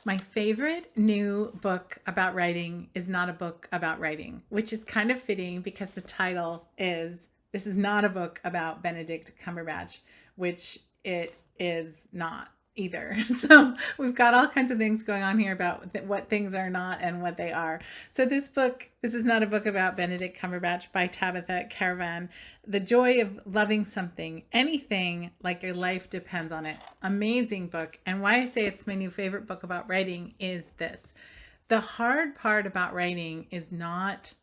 My favorite new book about writing is not a book about writing, which is kind of fitting because the title is This is not a book about Benedict Cumberbatch, which it is not either. So we've got all kinds of things going on here about what things are not and what they are. So this is not a book about Benedict Cumberbatch by Tabitha Carvan. The Joy of Loving Something, Anything Like Your Life Depends on It. Amazing book. And why I say it's my new favorite book about writing is this. The hard part about writing is not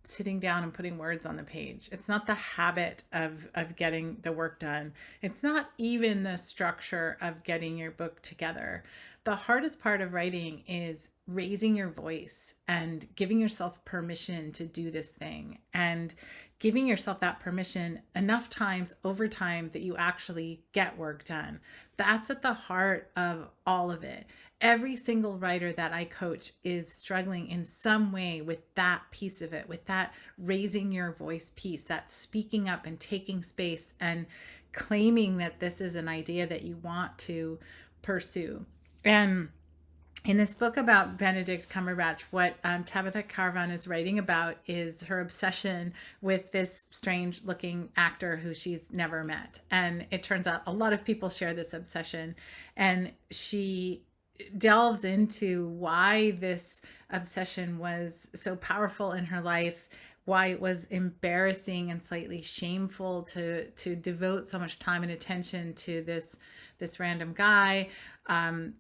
sitting down and putting words on the page. It's not the habit of getting the work done. It's not even the structure of getting your book together. The hardest part of writing is raising your voice and giving yourself permission to do this thing, and giving yourself that permission enough times over time that you actually get work done. That's at the heart of all of it. Every single writer that I coach is struggling in some way with that piece of it, with that raising your voice piece, that speaking up and taking space and claiming that this is an idea that you want to pursue. And in this book about Benedict Cumberbatch, what Tabitha Carvan is writing about is her obsession with this strange looking actor who she's never met. And it turns out a lot of people share this obsession. And she delves into why this obsession was so powerful in her life, why it was embarrassing and slightly shameful to devote so much time and attention to this random guy.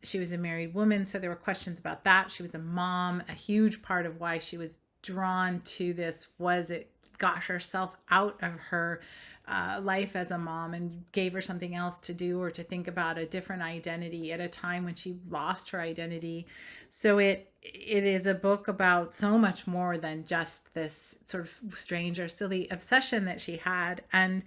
She was a married woman, so there were questions about that. She was a mom. A huge part of why she was drawn to this was it got herself out of her life as a mom and gave her something else to do or to think about, a different identity at a time when she lost her identity. So it is a book about so much more than just this sort of strange or silly obsession that she had. And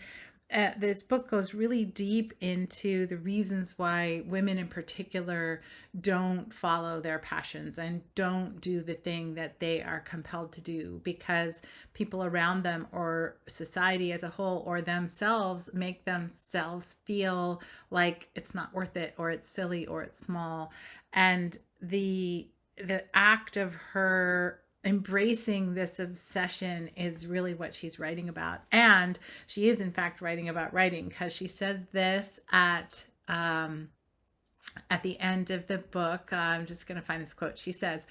this book goes really deep into the reasons why women in particular don't follow their passions and don't do the thing that they are compelled to do because people around them or society as a whole or themselves make themselves feel like it's not worth it or it's silly or it's small. And the act of her embracing this obsession is really what she's writing about. And she is in fact writing about writing, because she says this at the end of the book. I'm just going to find this quote. She says,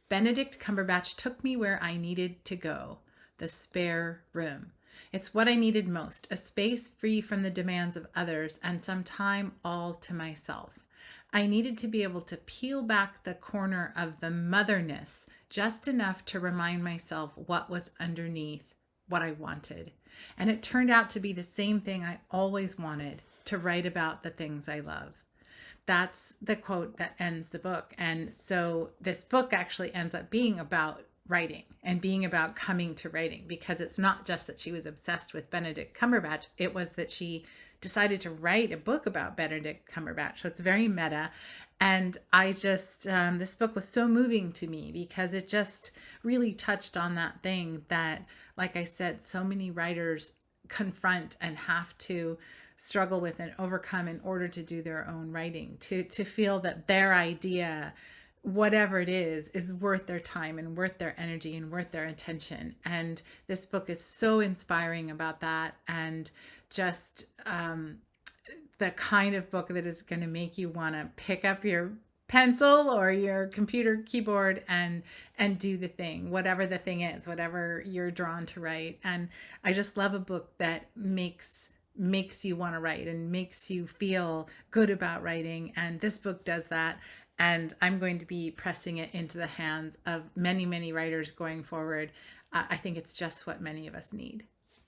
"Benedict Cumberbatch took me where I needed to go, the spare room. It's what I needed most, a space free from the demands of others and some time all to myself. I needed to be able to peel back the corner of the motherness just enough to remind myself what was underneath, what I wanted. And it turned out to be the same thing I always wanted, to write about the things I love." That's the quote that ends the book. And so this book actually ends up being about writing and being about coming to writing, because it's not just that she was obsessed with Benedict Cumberbatch. It was that she decided to write a book about Benedict Cumberbatch. So it's very meta. And I just, this book was so moving to me because it just really touched on that thing that, like I said, so many writers confront and have to struggle with and overcome in order to do their own writing, to feel that their idea, whatever it is worth their time and worth their energy and worth their attention. And this book is so inspiring about that, and just the kind of book that is going to make you want to pick up your pencil or your computer keyboard and do the thing, whatever the thing is, whatever you're drawn to write. And I just love a book that makes you want to write and makes you feel good about writing. And this book does that. And I'm going to be pressing it into the hands of many, many writers going forward. I think it's just what many of us need.